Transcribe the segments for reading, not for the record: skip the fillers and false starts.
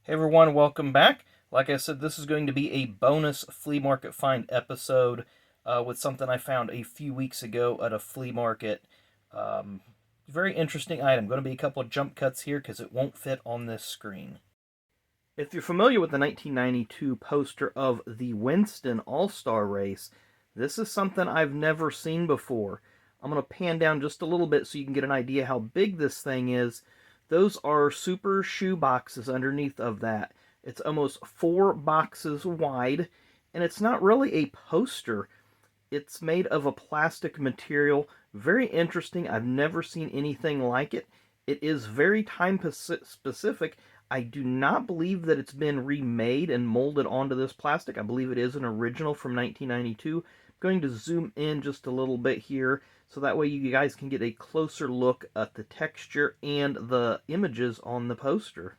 Hey everyone, welcome back. Like I said, this is going to be a bonus flea market find episode with something I found a few weeks ago at a flea market. Very interesting item. Going to be a couple of jump cuts here because it won't fit on this screen. If you're familiar with the 1992 poster of the Winston All-Star Race, this is something I've never seen before. I'm going to pan down just a little bit so you can get an idea how big this thing is. Those are super shoe boxes underneath of that. It's almost 4 boxes wide, and it's not really a poster. It's made of a plastic material. Very interesting. I've never seen anything like it. It is very time specific. I do not believe that it's been remade and molded onto this plastic. I believe it is an original from 1992. I'm going to zoom in just a little bit here so that way you guys can get a closer look at the texture and the images on the poster.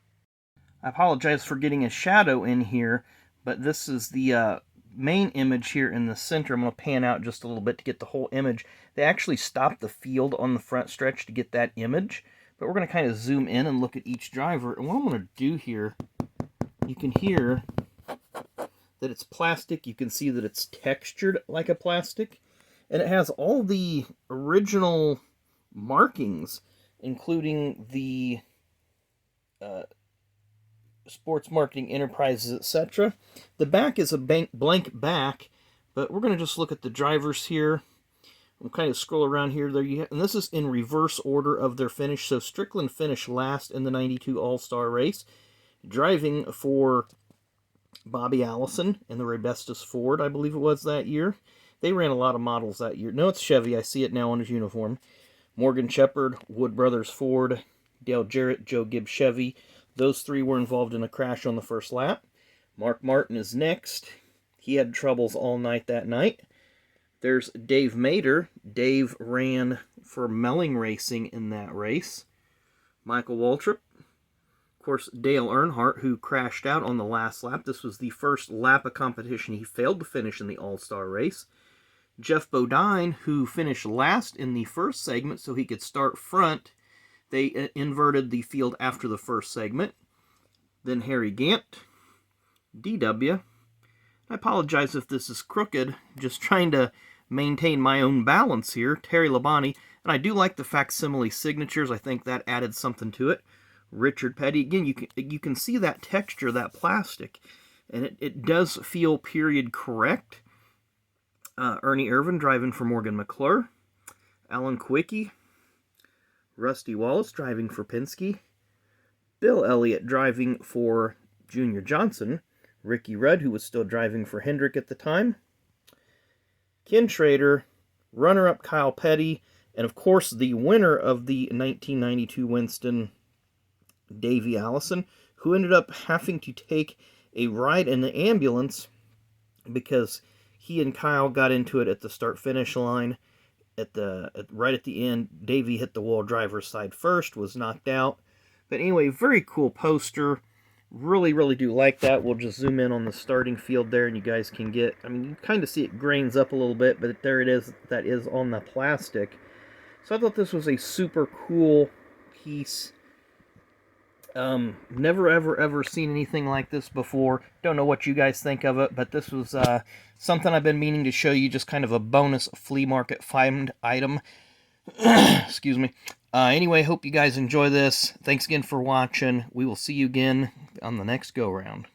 I apologize for getting a shadow in here, but this is the main image here in the center. I'm going to pan out just a little bit to get the whole image. They actually stopped the field on the front stretch to get that image, but we're going to kind of zoom in and look at each driver. And what I'm going to do here, you can hear that it's plastic. You can see that it's textured like a plastic. And it has all the original markings, including the Sports Marketing Enterprises, etc. The back is a blank back, but we're going to just look at the drivers here. We'll kind of scroll around here. And this is in reverse order of their finish. So Strickland finished last in the 92 All-Star race, driving for Bobby Allison in the Rebestos Ford, I believe it was that year. They ran a lot of models that year. No, it's Chevy. I see it now on his uniform. Morgan Shepherd, Wood Brothers Ford, Dale Jarrett, Joe Gibbs Chevy. Those three were involved in a crash on the first lap. Mark Martin is next. He had troubles all night that night. There's Dave Mader. Dave ran for Melling Racing in that race. Michael Waltrip. Of course, Dale Earnhardt, who crashed out on the last lap. This was the first lap of competition he failed to finish in the All-Star race. Jeff Bodine, who finished last in the first segment so he could start front. They inverted the field after the first segment. Then Harry Gant, DW. I apologize if this is crooked, just trying to maintain my own balance here. Terry Labonte, and I do like the facsimile signatures. I think that added something to it. Richard Petty, again, you can see that texture, that plastic, and it does feel period correct. Ernie Irvin driving for Morgan McClure. Alan Kwiecki. Rusty Wallace driving for Penske. Bill Elliott driving for Junior Johnson. Ricky Rudd, who was still driving for Hendrick at the time. Ken Schrader. Runner-up Kyle Petty. And, of course, the winner of the 1992 Winston, Davey Allison, who ended up having to take a ride in the ambulance because he and Kyle got into it at the start-finish line. Right at the end, Davey hit the wall driver's side first, was knocked out. But anyway, very cool poster. Really, really do like that. We'll just zoom in on the starting field there, and you guys can get, I mean, you kind of see it grains up a little bit, but there it is. That is on the plastic. So I thought this was a super cool piece. Never, ever seen anything like this before. Don't know what you guys think of it, but this was something I've been meaning to show you, just kind of a bonus flea market find item. Excuse me. Anyway, hope you guys enjoy this. Thanks again for watching. We will see you again on the next go-round.